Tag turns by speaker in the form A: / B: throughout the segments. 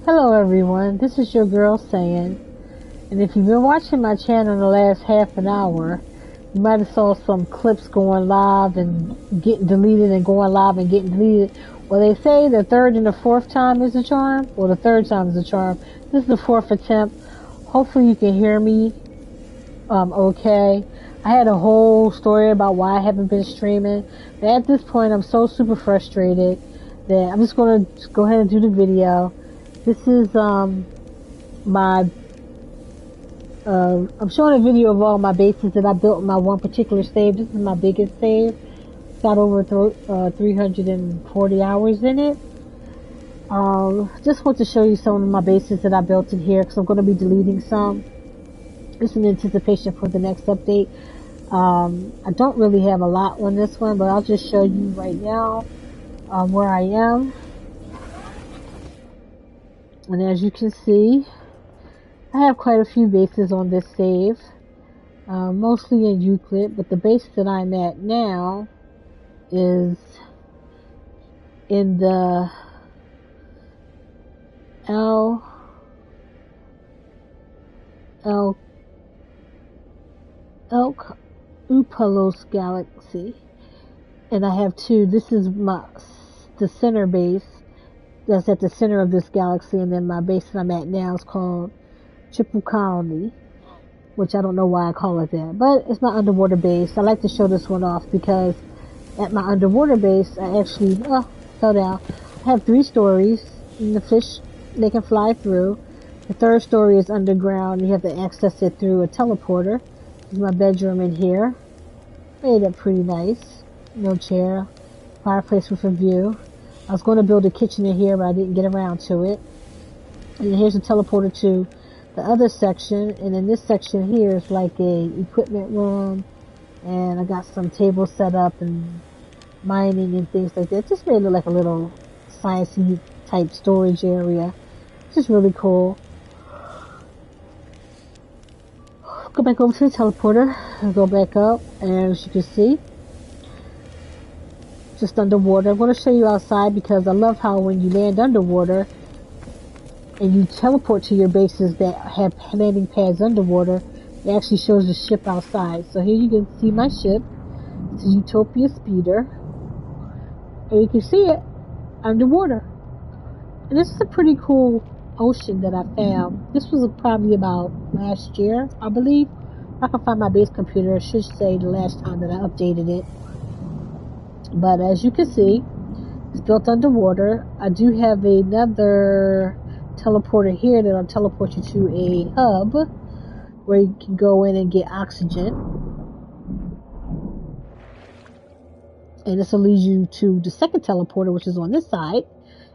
A: Hello everyone, this is your girl saying, and if you've been watching my channel in the last half an hour, you might have saw some clips going live and getting deleted and going live and getting deleted. Well, they say the third and the fourth time is the charm. Well, the third time is the charm. This is the fourth attempt. Hopefully you can hear me okay. I had a whole story about why I haven't been streaming, but at this point I'm so super frustrated that I'm just going to go ahead and do the video. This is I'm showing a video of all my bases that I built in my one particular save. This is my biggest save. It's got over 340 hours in it. Just want to show you some of my bases that I built in here because I'm going to be deleting some. It's in anticipation for the next update. I don't really have a lot on this one, but I'll just show you right now where I am. And as you can see, I have quite a few bases on this save, mostly in Euclid, but the base that I'm at now is in the Upalos Galaxy, and I have two. This is the center base that's at the center of this galaxy, and then my base that I'm at now is called Triple Colony, which I don't know why I call it that, but it's my underwater base. I like to show this one off because at my underwater base, I actually fell down. I have 3 stories, and the fish, they can fly through. The third story is underground. You have to access it through a teleporter. This is my bedroom in here. Made it pretty nice. No chair, fireplace with a view. I was going to build a kitchen in here, but I didn't get around to it. And here's a teleporter to the other section, and in this section here is like a equipment room, and I got some tables set up and mining and things like that. Just made it look like a little sciencey type storage area. It's just really cool. Go back over to the teleporter and go back up, and as you can see, just underwater. I'm going to show you outside because I love how when you land underwater and you teleport to your bases that have landing pads underwater, it actually shows the ship outside. So here you can see my ship. It's a Utopia Speeder, and you can see it underwater. And this is a pretty cool ocean that I found. This was probably about last year, I believe. If I can find my base computer, it should say the last time that I updated it. But as you can see, it's built underwater. I do have another teleporter here that'll teleport you to a hub where you can go in and get oxygen. And this will lead you to the second teleporter, which is on this side,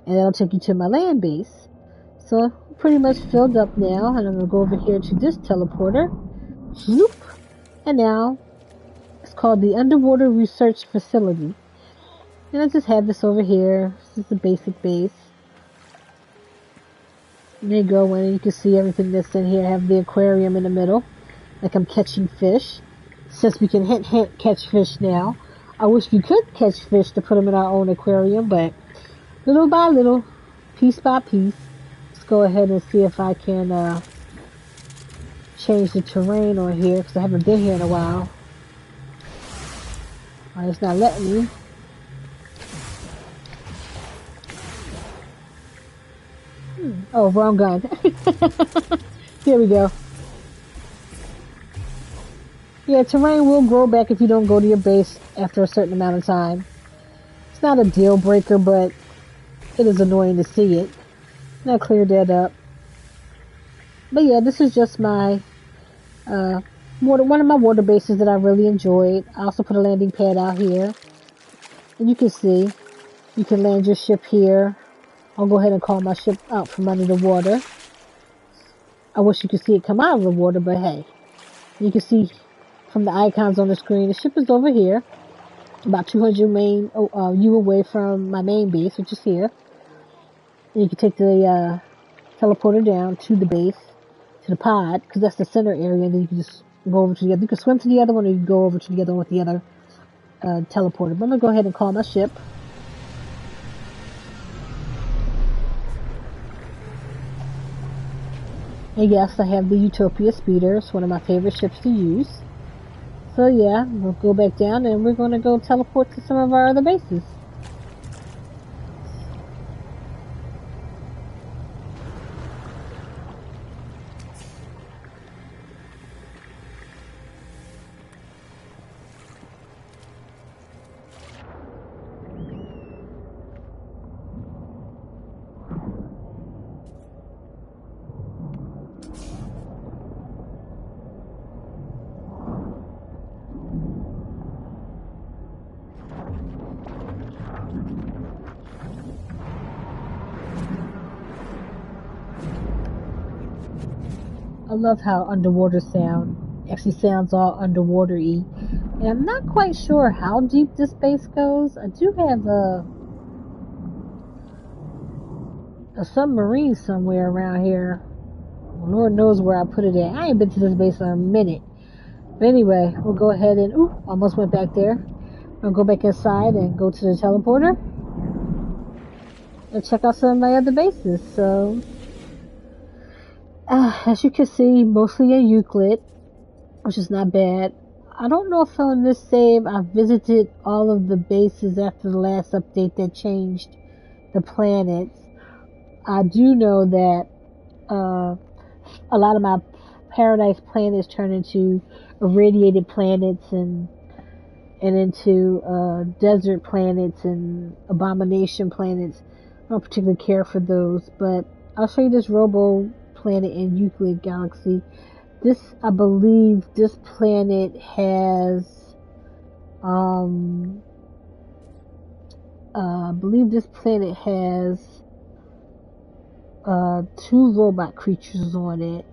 A: and that'll take you to my land base. So I'm pretty much filled up now, and I'm going to go over here to this teleporter. Zoop! And now it's called the Underwater Research Facility. And I just have this over here. This is a basic base. And there you go, and you can see everything that's in here. I have the aquarium in the middle, like I'm catching fish. Since we can hint catch fish now. I wish we could catch fish to put them in our own aquarium, but little by little, piece by piece. Let's go ahead and see if I can change the terrain on here, because I haven't been here in a while. It's not letting me. Oh, wrong gun. Here we go. Yeah, terrain will grow back if you don't go to your base after a certain amount of time. It's not a deal breaker, but it is annoying to see it. And I cleared that up. But yeah, this is just my one of my water bases that I really enjoyed. I also put a landing pad out here. And you can see, you can land your ship here. I'll go ahead and call my ship out from under the water. I wish you could see it come out of the water, but hey. You can see from the icons on the screen, the ship is over here. About 200 U away from my main base, which is here. And you can take the teleporter down to the base, to the pod, because that's the center area, and then you can just go over to the other. You can swim to the other one, or you can go over to the other one with the other teleporter. But I'm going to go ahead and call my ship. And yes, I have the Utopia Speeder. It's one of my favorite ships to use. So yeah, we'll go back down and we're going to go teleport to some of our other bases. I love how underwater sound actually sounds all underwater-y. And I'm not quite sure how deep this base goes. I do have a submarine somewhere around here. Lord knows where I put it at. I ain't been to this base in a minute. But anyway, we'll go ahead and... Ooh, almost went back there. I'll go back inside and go to the teleporter. And check out some of my other bases. So... as you can see, mostly in Euclid, which is not bad. I don't know if on this save I visited all of the bases after the last update that changed the planets. I do know that a lot of my paradise planets turn into irradiated planets and into desert planets and abomination planets. I don't particularly care for those, but I'll show you this Robo planet in Euclid Galaxy. This, I believe, this planet has, I believe this planet has, 2 robot creatures on it.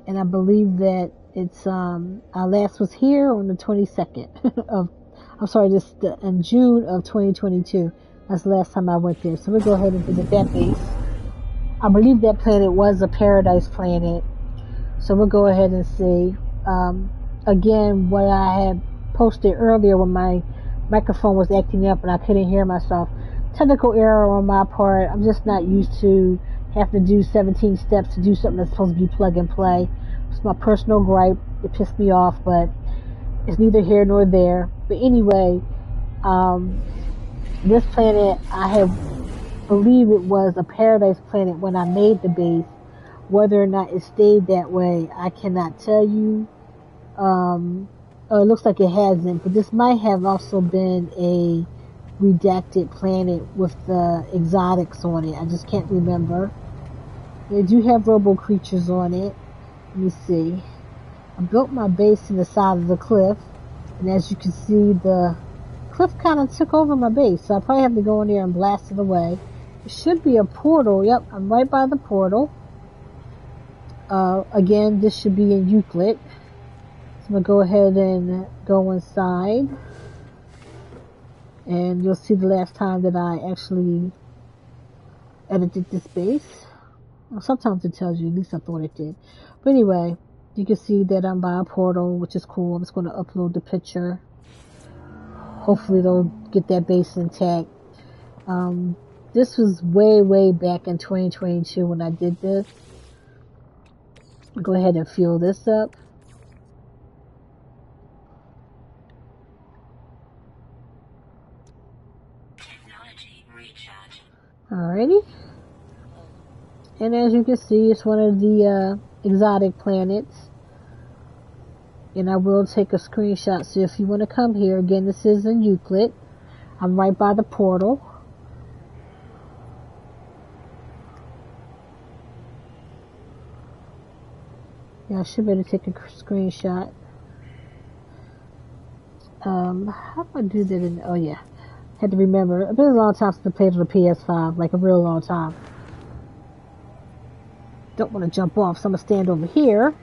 A: And I believe that it's, our last was here on the 22nd of, I'm sorry, in June of 2022. That's the last time I went there. So we'll go ahead and visit that base. I believe that planet was a paradise planet. So we'll go ahead and see. Again, what I had posted earlier when my microphone was acting up and I couldn't hear myself. Technical error on my part. I'm just not used to having to do 17 steps to do something that's supposed to be plug and play. It's my personal gripe. It pissed me off, but it's neither here nor there. But anyway, this planet, believe it was a paradise planet when I made the base. Whether or not it stayed that way, I cannot tell you. It looks like it hasn't, but this might have also been a redacted planet with the exotics on it. I just can't remember. They do have robo creatures on it. Let me see. I built my base in the side of the cliff, and as you can see, the cliff kind of took over my base, so I probably have to go in there and blast it away. It should be a portal. Yep, I'm right by the portal. Again, this should be in Euclid. So I'm going to go ahead and go inside. And you'll see the last time that I actually edited this base. Well, sometimes it tells you, at least I thought it did. But anyway, you can see that I'm by a portal, which is cool. I'm just going to upload the picture. Hopefully they'll get that base intact. This was way back in 2022 when I did this. I'll go ahead and fuel this up. Alrighty. And as you can see, it's one of the exotic planets. And I will take a screenshot. So if you want to come here, again, this is in Euclid. I'm right by the portal. Yeah, I should be able to take a screenshot. How do I do that in, oh yeah. Had to remember. It's been a long time since I played on the PS5, like a real long time. Don't want to jump off, so I'm going to stand over here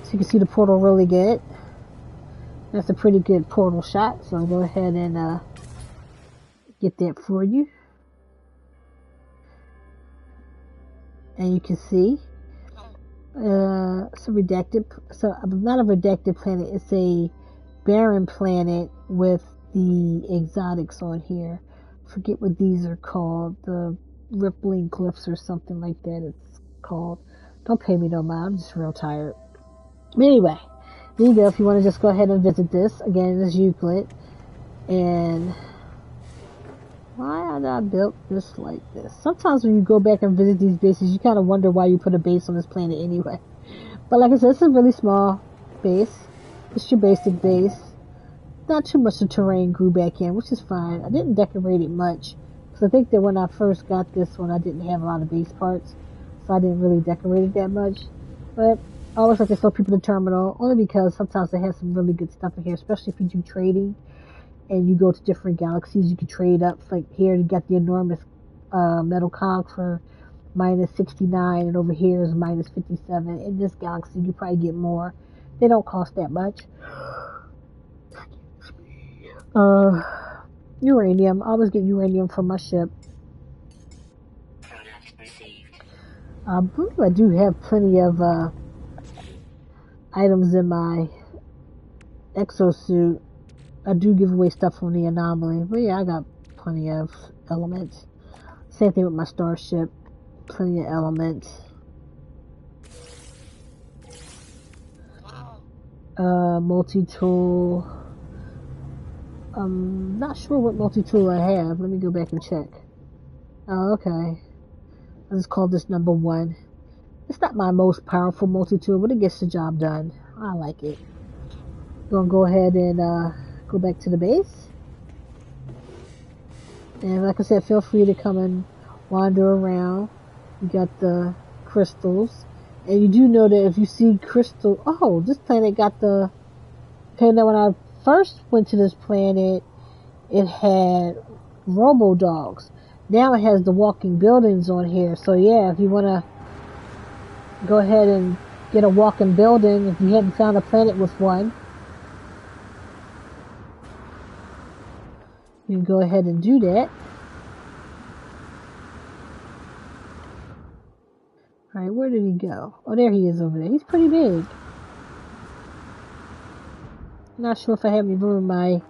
A: so you can see the portal really good. That's a pretty good portal shot, so I'll go ahead and get that for you. And you can see it's a redacted, so not a redacted planet, it's a barren planet with the exotics on here. Forget what these are called, the rippling cliffs or something like that it's called. Don't pay me no mind. I'm just real tired. But anyway, there you go. If you want to just go ahead and visit this. Again, it's Euclid. And why had I built this like this? Sometimes when you go back and visit these bases, you kind of wonder why you put a base on this planet anyway. But like I said, it's a really small base. It's your basic base. Not too much of terrain grew back in, which is fine. I didn't decorate it much. Because I think that when I first got this one, I didn't have a lot of base parts. So I didn't really decorate it that much. But I always like to show people the terminal. Only because sometimes they have some really good stuff in here. Especially if you do trading. And you go to different galaxies, you can trade up. Like here, you got the enormous metal cog for minus 69, and over here is minus 57. In this galaxy, you probably get more. They don't cost that much. Uranium. I always get uranium from my ship. I believe I do have plenty of items in my exosuit. I do give away stuff from the anomaly, but yeah, I got plenty of elements. Same thing with my starship, plenty of elements. Multi-tool. I'm not sure what multi-tool I have. Let me go back and check. Oh, okay. I just called this number 1. It's not my most powerful multi-tool, but it gets the job done. I like it. Gonna go ahead and go back to the base. And like I said, feel free to come and wander around. You got the crystals. And you do know that if you see crystal... Oh, this planet got the... Okay, now when I first went to this planet, it had robo-dogs. Now it has the walking buildings on here. So yeah, if you want to go ahead and get a walking building, if you hadn't found a planet with one, you can go ahead and do that. Alright, where did he go? Oh, there he is over there. He's pretty big. Not sure if I have any room in my...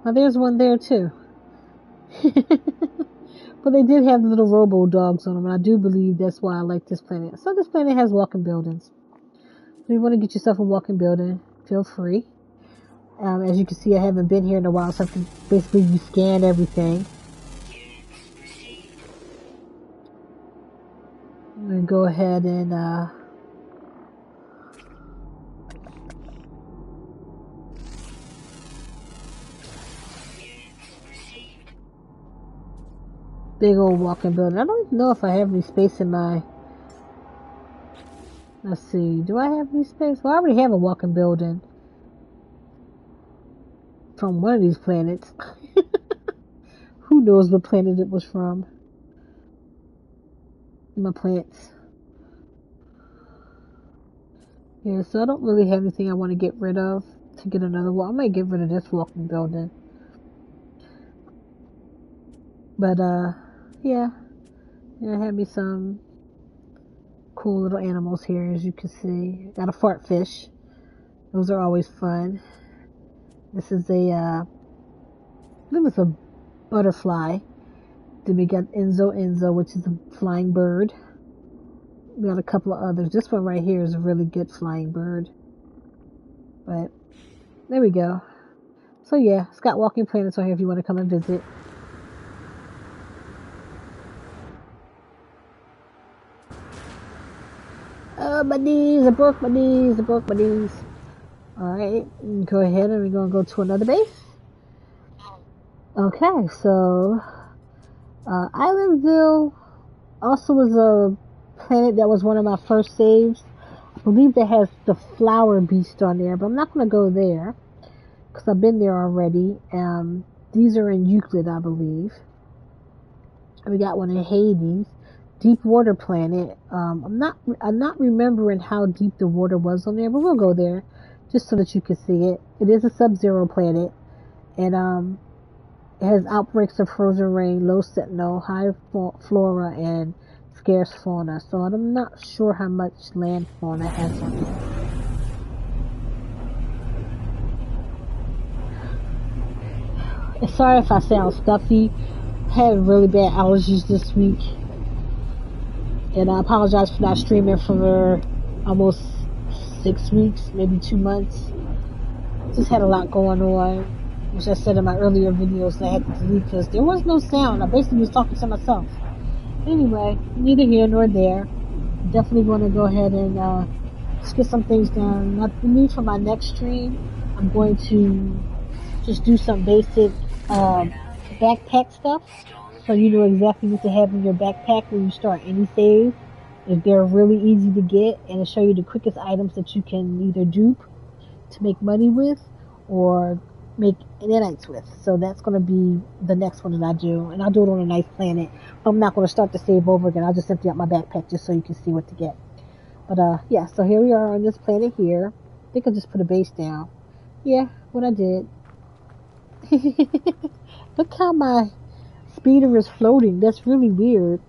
A: Oh, there's one there too. But they did have little robo-dogs on them, and I do believe that's why I like this planet. So this planet has walking buildings. If you want to get yourself a walking building, feel free. As you can see, I haven't been here in a while, so I can basically scan everything. I'm going to go ahead and big old walking building. I don't even know if I have any space in my... Let's see. Do I have any space? Well, I already have a walking building from one of these planets. Who knows what planet it was from? My plants. Yeah, so I don't really have anything I want to get rid of to get another one. I might get rid of this walking building. But, yeah. I have me some cool little animals here, as you can see. Got a fart fish. Those are always fun. This is a, I believe it's a butterfly. Then we got Enzo, which is a flying bird. We got a couple of others. This one right here is a really good flying bird. But, there we go. So yeah, it's got walking planets on here if you want to come and visit. Oh, my knees, I broke my knees. Alright, go ahead and we're going to go to another base. Okay, so... Islandville also was a planet that was one of my first saves. I believe that has the flower beast on there, but I'm not going to go there because I've been there already. These are in Euclid, I believe. And we got one in Hades, deep water planet. I'm not remembering how deep the water was on there, but we'll go there just so that you can see it. It is a sub-zero planet, and it has outbreaks of frozen rain, low sentinel, high flora, and scarce fauna. So I'm not sure how much land fauna has on it. Sorry if I sound stuffy. I had really bad allergies this week. And I apologize for not streaming for almost 6 weeks, maybe 2 months. Just had a lot going on, which I said in my earlier videos that I had to delete because there was no sound. I basically was talking to myself. Anyway, neither here nor there. Definitely want to go ahead and just get some things done. Not the need for my next stream. I'm going to just do some basic backpack stuff, so you know exactly what to have in your backpack when you start any save. If they're really easy to get, and it'll show you the quickest items that you can either dupe to make money with or make nanites with. So that's going to be the next one that I do, and I'll do it on a nice planet. I'm not going to start the save over again. I'll just empty out my backpack just so you can see what to get. But yeah, so here we are on this planet here. I think I just put a base down. Yeah, what I did. Look how my speeder is floating. That's really weird.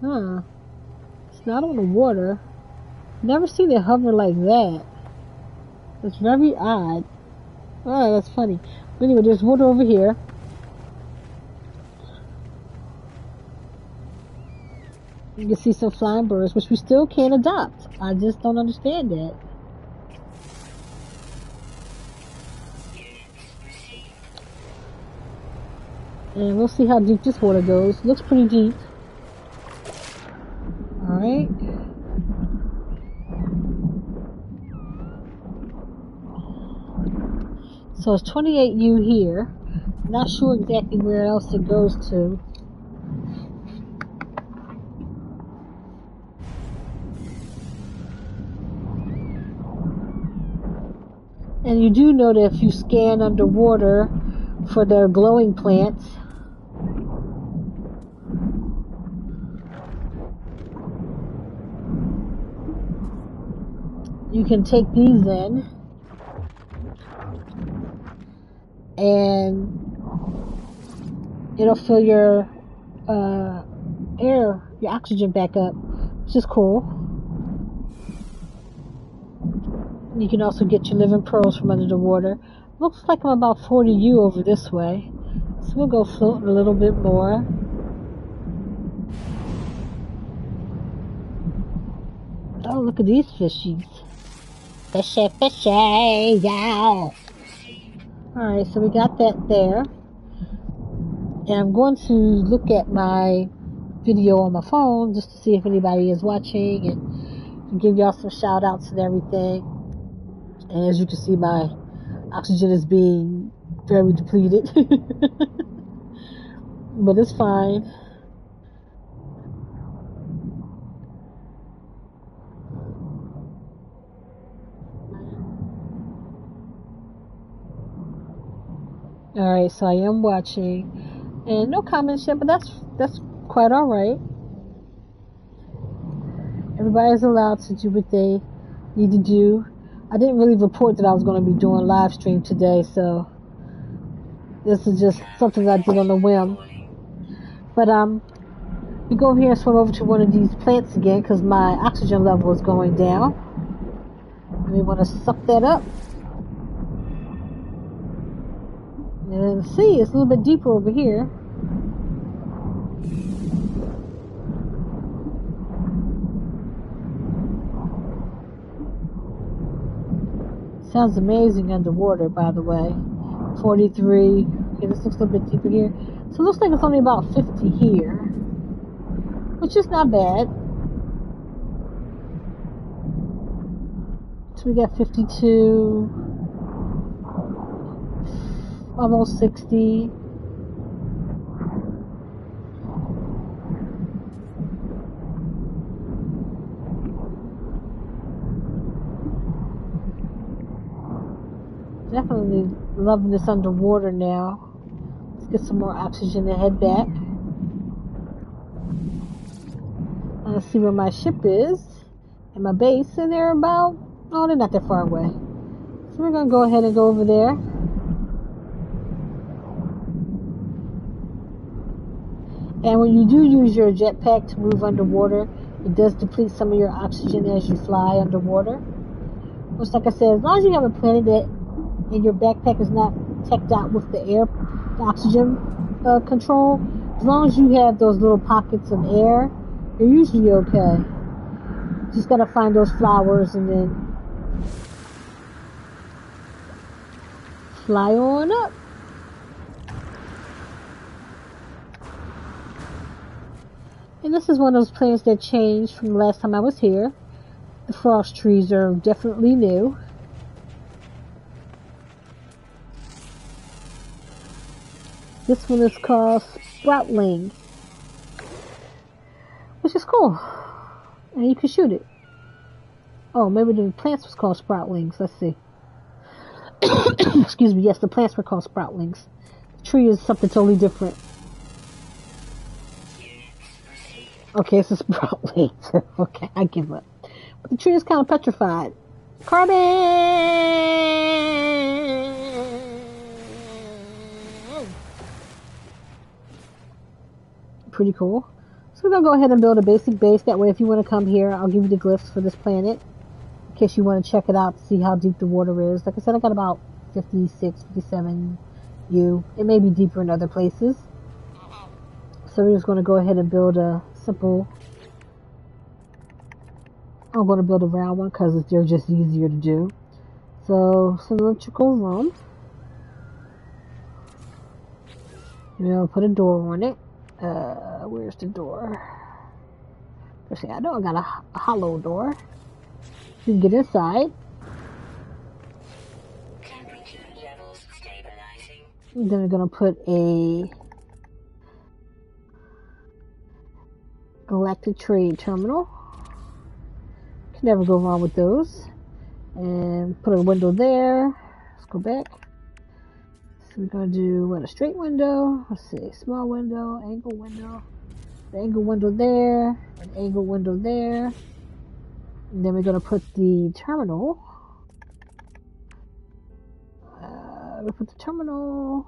A: Huh. It's not on the water. Never seen it hover like that. It's very odd. Oh, that's funny. But anyway, there's water over here. You can see some flying birds, which we still can't adopt. I just don't understand that. And we'll see how deep this water goes. Looks pretty deep. Alright. So it's 28U here. Not sure exactly where else it goes to. And you do know that if you scan underwater for the glowing plants, you can take these in and it'll fill your air, your oxygen back up, which is cool. You can also get your living pearls from under the water. Looks like I'm about 40U over this way. So we'll go floating a little bit more. Oh, look at these fishies. Fishy, fishy, yeah. Alright, so we got that there. And I'm going to look at my video on my phone just to see if anybody is watching and give y'all some shout outs and everything. And as you can see, my oxygen is being very depleted. But it's fine. Alright, so I am watching. And no comments yet, but that's quite alright. Everybody's allowed to do what they need to do. I didn't really report that I was going to be doing live stream today, so this is just something that I did on a whim. But we go over here and swim over to one of these plants again because my oxygen level is going down. And we want to suck that up. And see, it's a little bit deeper over here. Sounds amazing underwater, by the way. 43. Okay, this looks a little bit deeper here. So it looks like it's only about 50 here, which is not bad. So we got 52, almost 60. Definitely loving this underwater now. Let's get some more oxygen and head back. And let's see where my ship is and my base, and they're about, oh, they're not that far away. So we're going to go ahead and go over there. And when you do use your jetpack to move underwater, it does deplete some of your oxygen as you fly underwater. Which, like I said, as long as you have a planet that and your backpack is not teched out with the air, the oxygen control, as long as you have those little pockets of air You're usually okay. Just gotta find those flowers and then fly on up. And this is one of those plants that changed from the last time I was here. The frost trees are definitely new. This one is called Sproutling, which is cool. And you can shoot it. Oh, maybe the plants was called Sproutlings. Let's see. Excuse me. Yes, the plants were called Sproutlings. The tree is something totally different. Okay, it's a Sproutling. Okay, I give up. But the tree is kind of petrified. Carbon! Pretty cool. So we're going to go ahead and build a basic base. That way if you want to come here, I'll give you the glyphs for this planet. In case you want to check it out to see how deep the water is. Like I said, I got about 56, 57 U. It may be deeper in other places. So we're just going to go ahead and build a simple... I'm going to build a round one because they're just easier to do. So, cylindrical room. We'll put a door on it. Where's the door? Let's see, I know I got a hollow door. You can get inside.
B: Temperature levels stabilizing.
A: Then we're going to put a galactic trade terminal. Can never go wrong with those. And put a window there. Let's go back. So we're going to do, what, a straight window. Let's see, small window, angle window. The angle window there. An angle window there. And then we're going to put the terminal. We'll put the terminal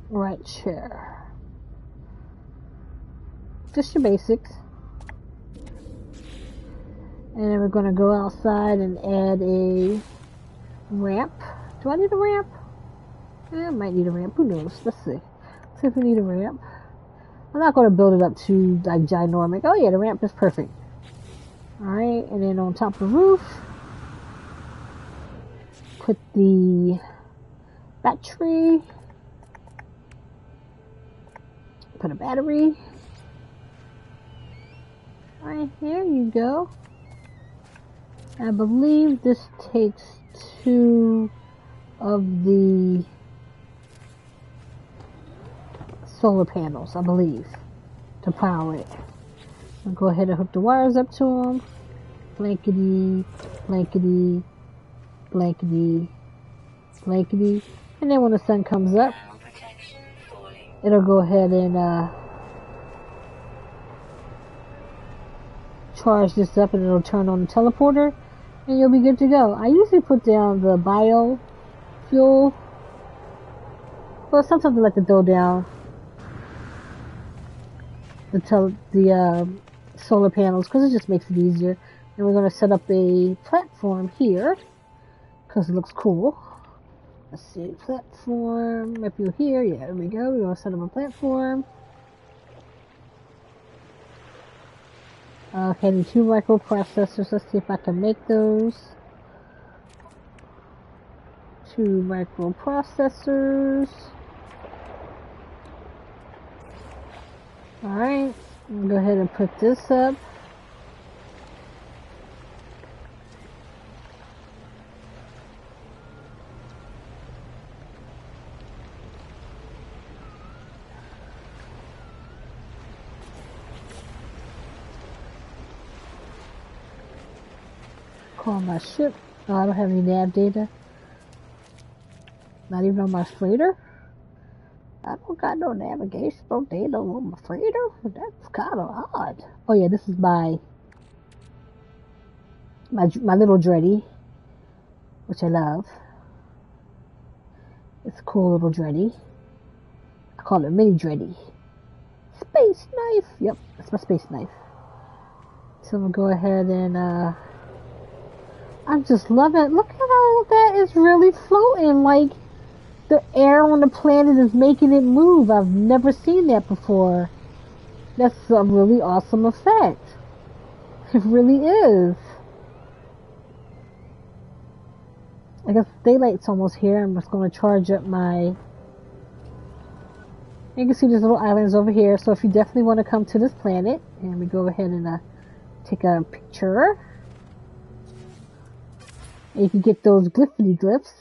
A: right here. Just your basics. And then we're going to go outside and add a ramp. Do I need a ramp? I might need a ramp. Who knows? Let's see. Let's see if we need a ramp. I'm not going to build it up too like ginormic. Oh yeah, the ramp is perfect. Alright, and then on top of the roof, put the battery. Put a battery. Alright, here you go. I believe this takes 2 of the solar panels, I believe, to power it. I'll go ahead and hook the wires up to them. Blankety, blankety, blankety, blankety. And then when the sun comes up, it'll go ahead and charge this up and it'll turn on the teleporter. And you'll be good to go. I usually put down the biofuel, but sometimes I like to throw down the solar panels because it just makes it easier. And we're going to set up a platform here because it looks cool. Let's see, platform up here. Yeah, there we go. We're going to set up a platform. Okay, the 2 microprocessors. Let's see if I can make those. 2 microprocessors. Alright, I'll go ahead and put this up. Call my ship. Oh, I don't have any nav data. Not even on my freighter. I don't got no navigational data on my freighter. That's kind of odd. Oh yeah, this is my little Dreddy, which I love. It's a cool little Dreddy. I call it Mini Dreddy. Space knife. Yep, that's my space knife. So I'm gonna go ahead and I just love it. Look at all that is really floating. Like, The air on the planet is making it move. I've never seen that before. That's a really awesome effect. It really is. I guess daylight's almost here. I'm just going to charge up my... You can see there's little islands over here. So if you definitely want to come to this planet, and we go ahead and take a picture. And you can get those glyphity glyphs.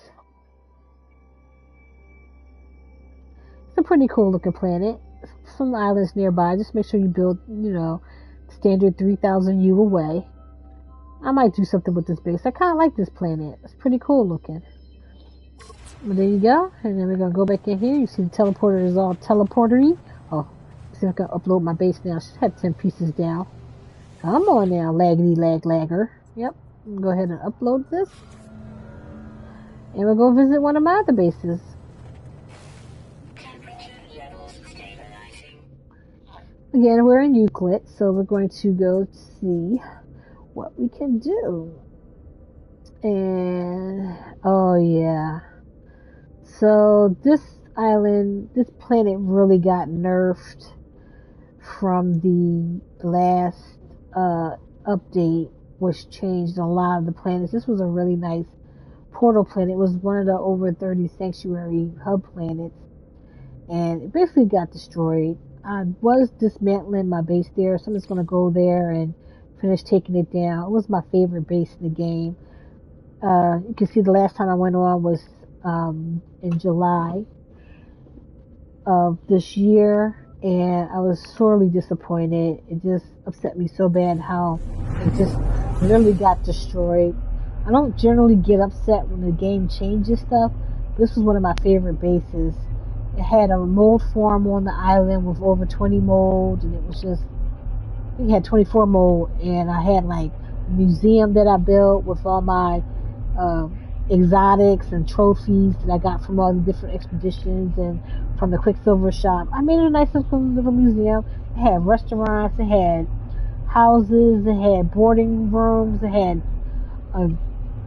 A: It's a pretty cool looking planet. Some islands nearby. Just make sure you build, standard 3,000 U away. I might do something with this base. I kind of like this planet. It's pretty cool looking. But there you go. And then we're going to go back in here. You see the teleporter is all teleportery. Oh, let's see if I can upload my base now. I should have 10 pieces down. Come on now, laggity lagger. Yep. Go ahead and upload this. And we'll go visit one of my other bases. Again, we're in Euclid, so we're going to go see what we can do. And, oh yeah. So this island, this planet really got nerfed from the last update, which changed a lot of the planets. This was a really nice portal planet. It was one of the over 30 sanctuary hub planets, and it basically got destroyed. I was dismantling my base there, so I'm just going to go there and finish taking it down. It was my favorite base in the game. You can see the last time I went on was in July of this year, and I was sorely disappointed. It just upset me so bad how it just literally got destroyed. I don't generally get upset when the game changes stuff. This was one of my favorite bases. It had a mold farm on the island with over 20 molds, and it was just, I think it had 24 mold, and I had like a museum that I built with all my exotics and trophies that I got from all the different expeditions and from the Quicksilver shop. I made it a nice little museum. It had restaurants, it had houses, it had boarding rooms, it had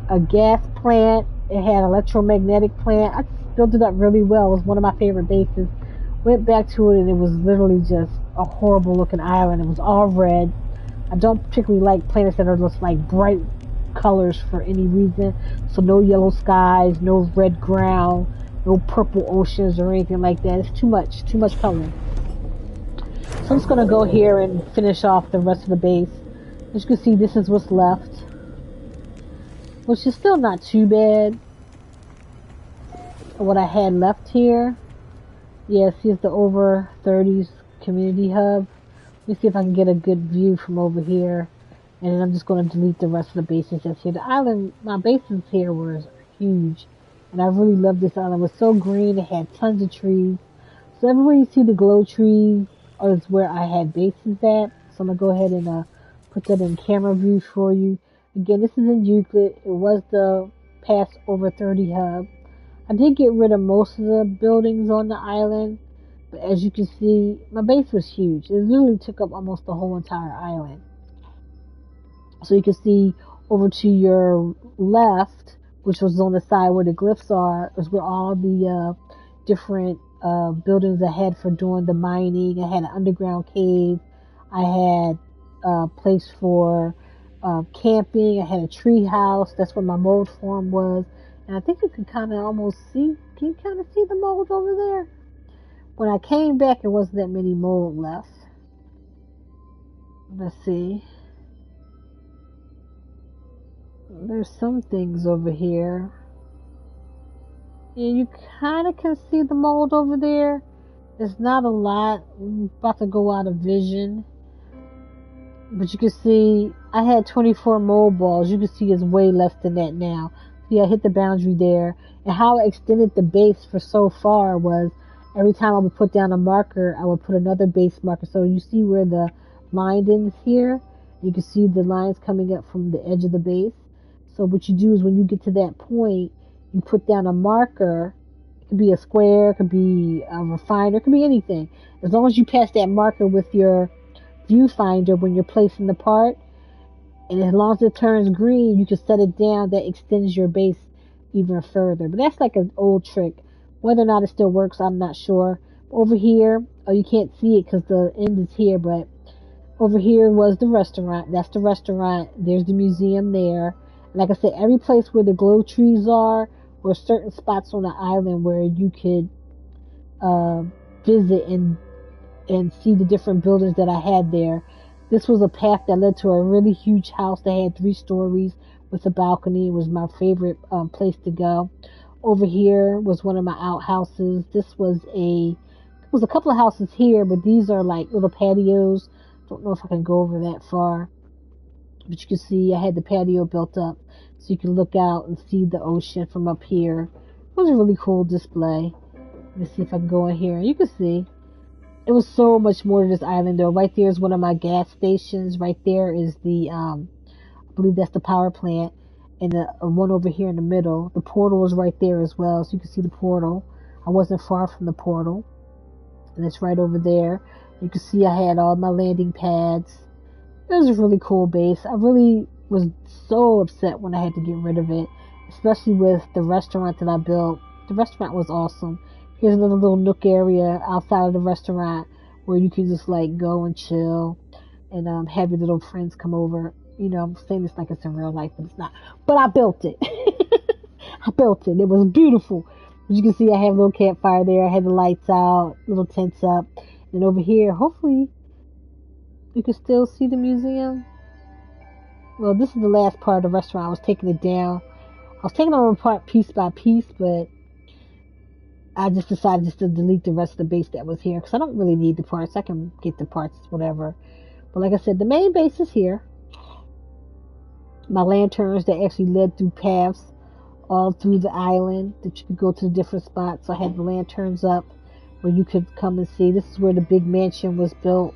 A: a gas plant, it had electromagnetic plant. I just built it up really well. It was one of my favorite bases. Went back to it and it was literally just a horrible looking island. It was all red. I don't particularly like planets that are just like bright colors for any reason. So no yellow skies, no red ground, no purple oceans or anything like that. It's too much color. So I'm just gonna go here and finish off the rest of the base. As you can see, this is what's left, which is still not too bad. What I had left here. Yes, here's the over 30s community hub. Let me see if I can get a good view from over here. And then I'm just going to delete the rest of the bases that's here. The island, my bases here were huge. And I really loved this island. It was so green. It had tons of trees. So everywhere you see the glow trees is where I had bases at. So I'm going to go ahead and put that in camera view for you. Again, this is in Euclid. It was the past over 30 hub. I did get rid of most of the buildings on the island. But as you can see, my base was huge. It literally took up almost the whole entire island. So you can see over to your left, which was on the side where the glyphs are, is where all the different buildings I had for doing the mining. I had an underground cave. I had a place for camping. I had a tree house. That's where my mold farm was. And I think you can kind of almost see, can you kind of see the mold over there? When I came back, there wasn't that many mold left. Let's see. There's some things over here. Yeah, you kind of can see the mold over there. There's not a lot. I'm about to go out of vision. But you can see, I had 24 mold balls. You can see it's way less than that now. See, I hit the boundary there. And how I extended the base for so far was, every time I would put down a marker, I would put another base marker. So you see where the line ends here? You can see the lines coming up from the edge of the base. So what you do is when you get to that point, you put down a marker. It could be a square, it could be a refiner, it could be anything. As long as you pass that marker with your viewfinder when you're placing the part, and as long as it turns green, you can set it down. That extends your base even further. But that's like an old trick. Whether or not it still works, I'm not sure. Over here, oh, you can't see it because the end is here, but over here was the restaurant. That's the restaurant. There's the museum there. And like I said, every place where the glow trees are, or certain spots on the island where you could uh, visit and see the different buildings that I had there. This was a path that led to a really huge house that had 3 stories with a balcony. It was my favorite place to go. Over here was one of my outhouses. This was a couple of houses here, but these are like little patios. Don't know if I can go over that far, but you can see I had the patio built up so you can look out and see the ocean from up here. It was a really cool display. Let me see if I can go in here. You can see it was so much more to this island though. Right there is one of my gas stations. Right there is the I believe that's the power plant, and the one over here in the middle. The portal is right there as well, so you can see the portal. I wasn't far from the portal, and it's right over there. You can see I had all my landing pads. It was a really cool base. I really was so upset when I had to get rid of it, especially with the restaurant that I built. The restaurant was awesome. Here's another little nook area outside of the restaurant where you can just like go and chill and have your little friends come over. You know, I'm saying this like it's in real life, but it's not. But I built it. I built it. It was beautiful. As you can see, I have a little campfire there. I had the lights out, little tents up. And over here, hopefully, you can still see the museum. Well, this is the last part of the restaurant. I was taking it down. I was taking it apart piece by piece, but I just decided just to delete the rest of the base that was here because I don't really need the parts. I can get the parts, whatever. But like I said, the main base is here. My lanterns that actually led through paths all through the island that you could go to the different spots. So I had the lanterns up where you could come and see. This is where the big mansion was built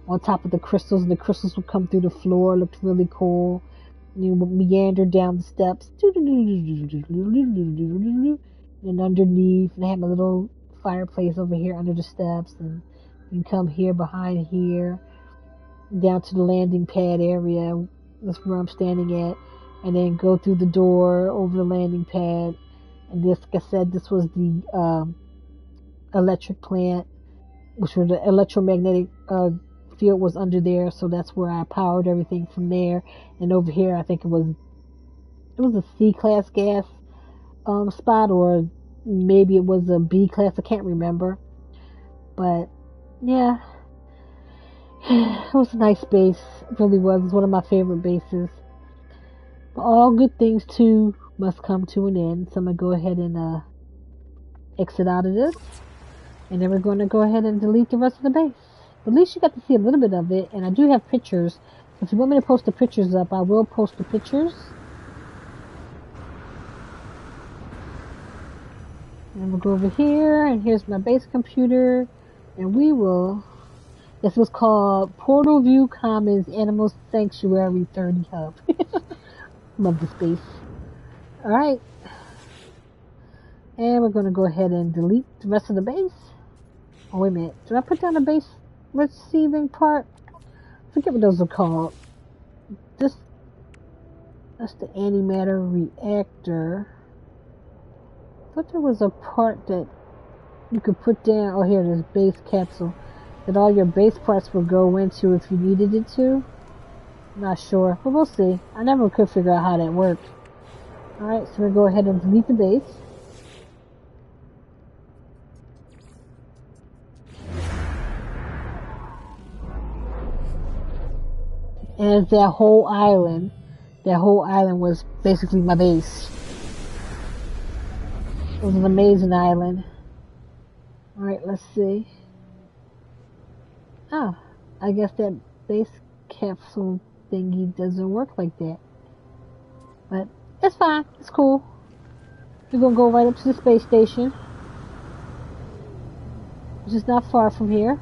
A: on top of the crystals, and the crystals would come through the floor. It looked really cool. You would meander down the steps. And underneath, and I have a little fireplace over here under the steps, and you can come here behind here down to the landing pad area. That's where I'm standing at, and then go through the door over the landing pad. And this, like I said, this was the electric plant, which was the electromagnetic field was under there, so that's where I powered everything from there. And over here, I think it was a C-class gas spot, or maybe it was a B class. I can't remember, but yeah, it was a nice base. It really was. It was one of my favorite bases. But all good things too must come to an end. So I'm gonna go ahead and exit out of this, and then we're going to go ahead and delete the rest of the base. But at least you got to see a little bit of it, and I do have pictures. If you want me to post the pictures up, I will post the pictures. And we'll go over here, and here's my base computer, and we will. This was called Portal View Commons Animal Sanctuary 30 Hub. Love this base. Alright. And we're going to go ahead and delete the rest of the base. Oh, wait a minute. Did I put down the base receiving part? I forget what those are called. That's the antimatter reactor. I thought there was a part that you could put down. Oh, here it is, base capsule. That all your base parts will go into if you needed it to. I'm not sure, but we'll see. I never could figure out how that worked. Alright, so we'll go ahead and delete the base. And that whole island was basically my base. It was an amazing island. Alright, let's see. Oh, I guess that base capsule thingy doesn't work like that. But it's fine. It's cool. We're gonna go right up to the space station, which is not far from here.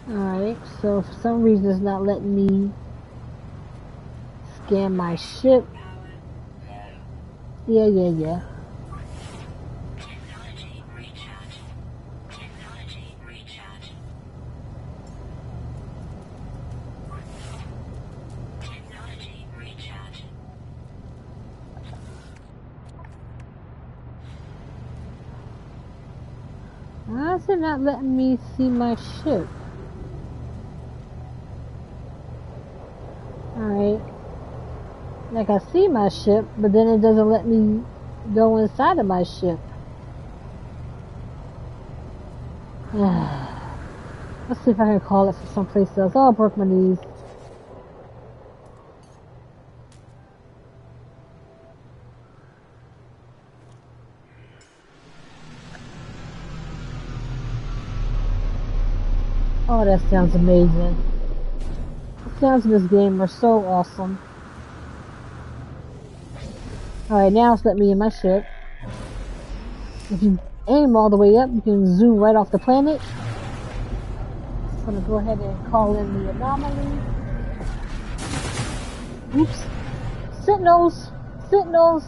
A: Alright, so for some reason it's not letting me scan my ship. Yeah.
B: Technology recharge.
A: Why is it not letting me see my ship? Alright. Like I see my ship, but then it doesn't let me go inside of my ship. Let's see if I can call it for someplace else. Oh, I broke my knees. Oh, that sounds amazing. The sounds in this game are so awesome. Alright, now it's let me in my ship. If you aim all the way up, you can zoom right off the planet. I'm gonna go ahead and call in the anomaly. Oops. Sentinels! Sentinels!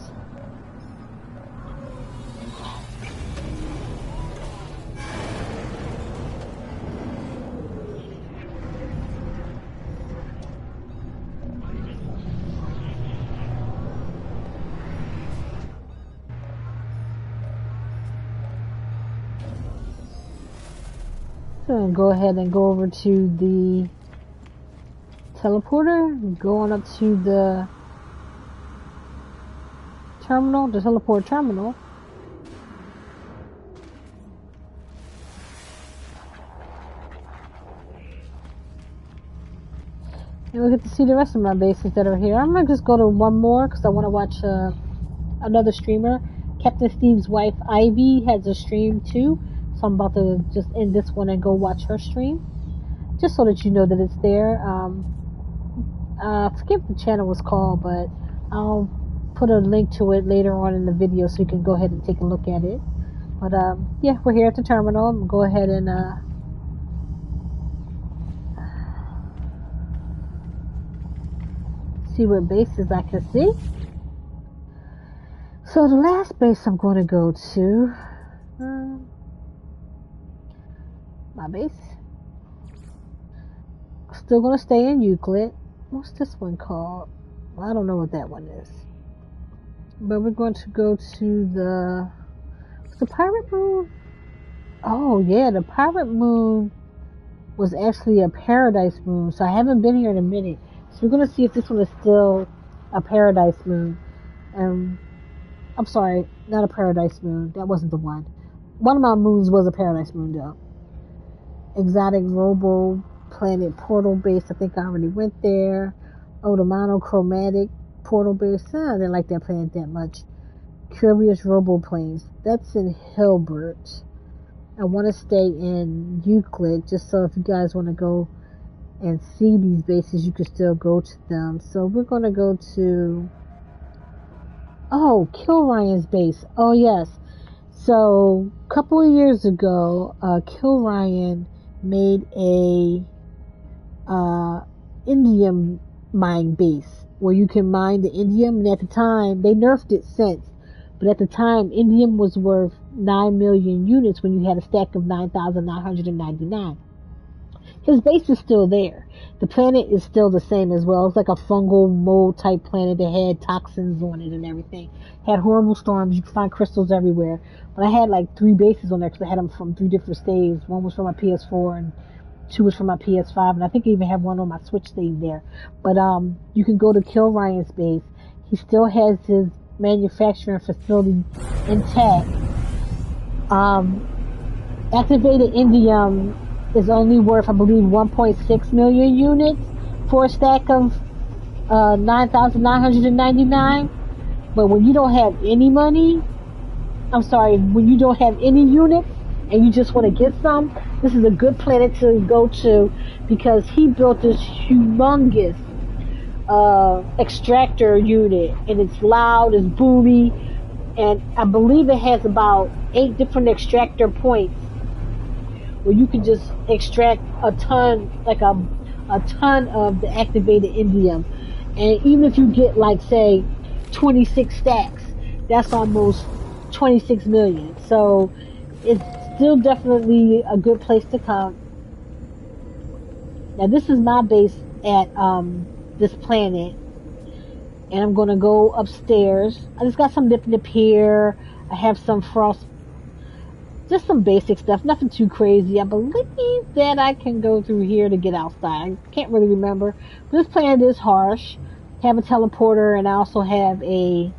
A: So go ahead and go over to the teleporter, go on up to the terminal, the teleport terminal. And we'll get to see the rest of my bases that are here. I'm gonna just go to one more because I want to watch another streamer. Captain Steve's wife Ivy has a stream too. So I'm about to just end this one and go watch her stream. Just so that you know that it's there. I forget what the channel was called, but I'll put a link to it later on in the video so you can go ahead and take a look at it. But yeah, we're here at the terminal. I'm gonna go ahead and see what bases I can see. So the last base I'm going to go to, my base. Still going to stay in Euclid. What's this one called? Well, I don't know what that one is. But we're going to go to the Pirate Moon? Oh yeah, the Pirate Moon was actually a Paradise Moon. So I haven't been here in a minute. So we're going to see if this one is still a Paradise Moon. I'm sorry, not a Paradise Moon. That wasn't the one. One of my moons was a Paradise Moon though. Exotic Robo Planet Portal Base. I think I already went there. Oh, the Monochromatic Portal Base. I didn't like that planet that much. Curious Robo Planes. That's in Hilbert. I want to stay in Euclid just so if you guys want to go and see these bases, you can still go to them. So we're going to go to... Oh, Kill Ryan's base. Oh, yes. So, a couple of years ago, Kill Ryan made a indium mine base where you can mine the indium. And at the time, they nerfed it since. But at the time, indium was worth 9 million units when you had a stack of 9,999. His base is still there. The planet is still the same as well. It's like a fungal mold type planet that had toxins on it and everything. Had horrible storms. You could find crystals everywhere. But I had like 3 bases on there because I had them from 3 different staves. One was for my PS4 and 2 was for my PS5. And I think I even have one on my Switch stave there. But you can go to Kill Ryan's base. He still has his manufacturing facility intact. Activated indium is only worth, I believe, 1.6 million units for a stack of 9,999. But when you don't have any money, when you don't have any units and you just want to get some, this is a good planet to go to because he built this humongous extractor unit, and it's loud, it's boomy, and I believe it has about 8 different extractor points where you can just extract a ton, like a ton of the activated indium. And even if you get, like, say, 26 stacks, that's almost 26 million. So it's still definitely a good place to come. Now this is my base at this planet, and I'm gonna go upstairs. I just got some nip here. I have some frost Just some basic stuff, nothing too crazy. I believe that I can go through here to get outside. I can't really remember. But this planet is harsh. Have a teleporter, and I also have a...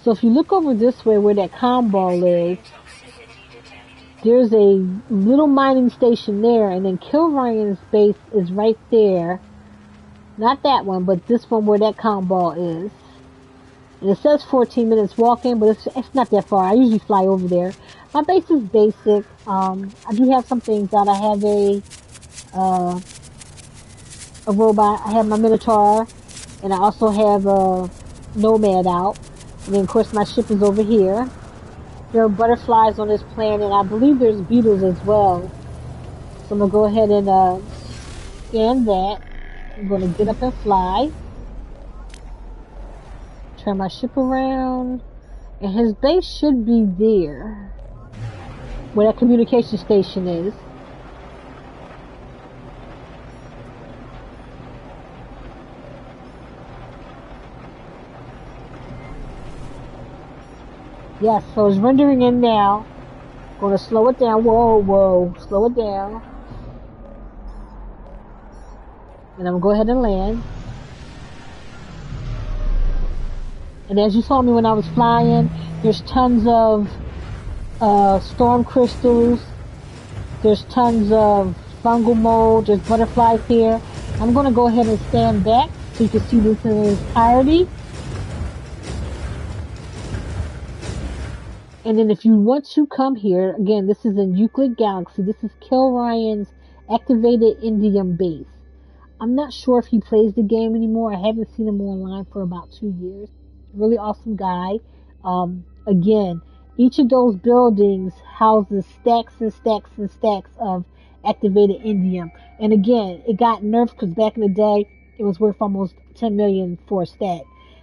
A: So if you look over this way where that comm ball is, there's a little mining station there, and then Kilryan's base is right there. Not that one, but this one where that comm ball is. And it says 14 minutes walking, but it's not that far. I usually fly over there. My base is basic. I do have some things out. I have a robot. I have my Minotaur, and I also have a Nomad out. And then, of course, my ship is over here. There are butterflies on this planet. I believe there's beetles as well. So I'm going to go ahead and scan that. I'm going to get up and fly. Turn my ship around. And his base should be there. Where that communication station is. Yes, so it's rendering in now. Gonna slow it down. Whoa, slow it down. And I'm gonna go ahead and land. And as you saw me when I was flying, there's tons of storm crystals. There's tons of fungal mold. There's butterflies here. I'm gonna go ahead and stand back so you can see this in its entirety. And then if you want to come here, again, this is in Euclid Galaxy. This is Kilryan's activated Indium base. I'm not sure if he plays the game anymore. I haven't seen him online for about 2 years. Really awesome guy. Again, each of those buildings houses stacks and stacks and stacks of activated indium. And again, it got nerfed because back in the day, it was worth almost 10 million for a stack.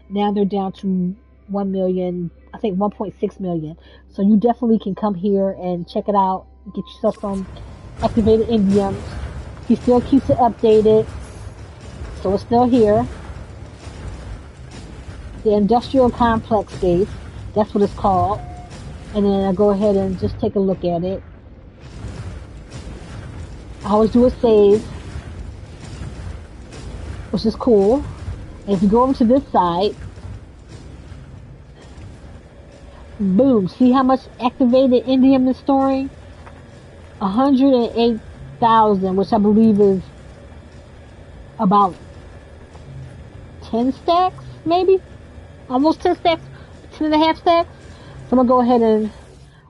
A: Now they're down to 1 million, I think 1.6 million. So you definitely can come here and check it out. Get yourself some activated indium. He still keeps it updated. So it's still here. The industrial complex base. That's what it's called. And then I go ahead and just take a look at it. I always do a save, which is cool. And if you go over to this side, boom, see how much activated indium is storing? 108,000, which I believe is about 10 stacks, maybe? Almost 10 stacks, 10 and a half stacks. So I'm going to go ahead and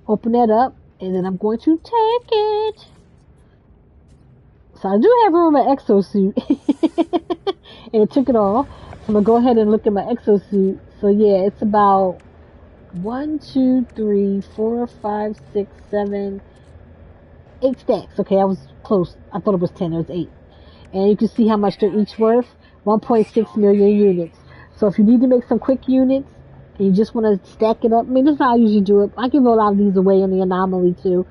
A: open that up, and then I'm going to take it. So I do have room in my exosuit, and it took it off. So I'm going to go ahead and look at my exosuit. So yeah, it's about 1, 2, 3, 4, 5, 6, 7, 8 stacks. Okay, I was close. I thought it was 10. It was 8. And you can see how much they're each worth. 1.6 million units. So if you need to make some quick units, and you just want to stack it up, I mean, this is how I usually do it. I give a lot of these away in the anomaly too.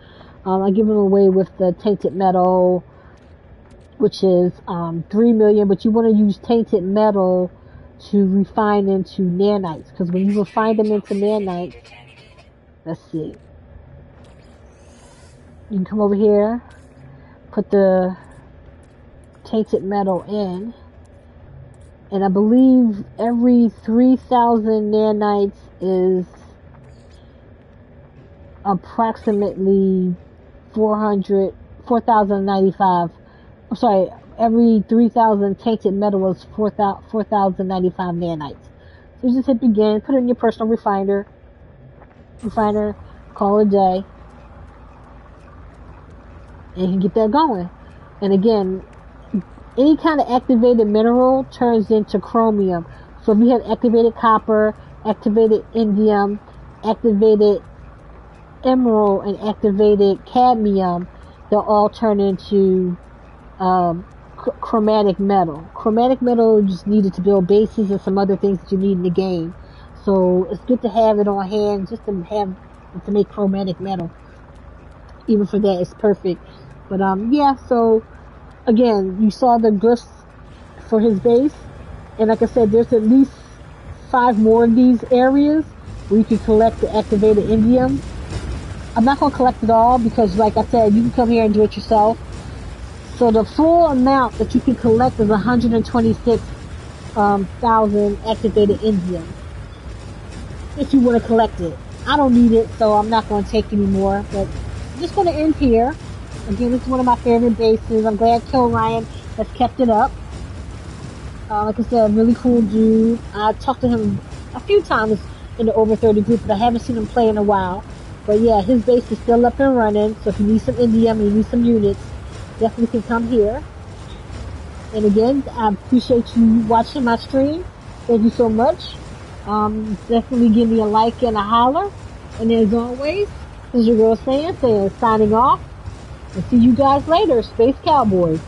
A: I give them away with the tainted metal, which is 3 million, but you want to use tainted metal to refine into nanites, because when you refine them into nanites, let's see, you can come over here, put the tainted metal in, and I believe every 3,000 nanites is approximately 4,095. I'm sorry, every 3,000 tainted metal is 4,095 nanites. So you just hit begin, put it in your personal refiner, call it a day, and you can get that going. And again, any kind of activated mineral turns into chromium. So if you have activated copper, activated indium, activated emerald, and activated cadmium, they'll all turn into chromatic metal. Chromatic metal is just needed to build bases and some other things that you need in the game. So it's good to have it on hand just to make chromatic metal. Even for that, it's perfect. But yeah, so again, you saw the glyphs for his base, and like I said, there's at least 5 more of these areas, where you can collect the activated indium. I'm not going to collect it all because, like I said, you can come here and do it yourself. So the full amount that you can collect is 126,000 activated indium. If you want to collect it. I don't need it, so I'm not going to take any more. But I'm just going to end here. Again, this is one of my favorite bases. I'm glad Kill Ryan has kept it up. Like I said, really cool dude. I talked to him a few times in the Over 30 group, but I haven't seen him play in a while. But yeah, his base is still up and running. So if you need some indium and you need some units, definitely can come here. And again, I appreciate you watching my stream. Thank you so much. Definitely give me a like and a holler. And as always, this is your girl Sam saying, signing off. And see you guys later, Space Cowboys.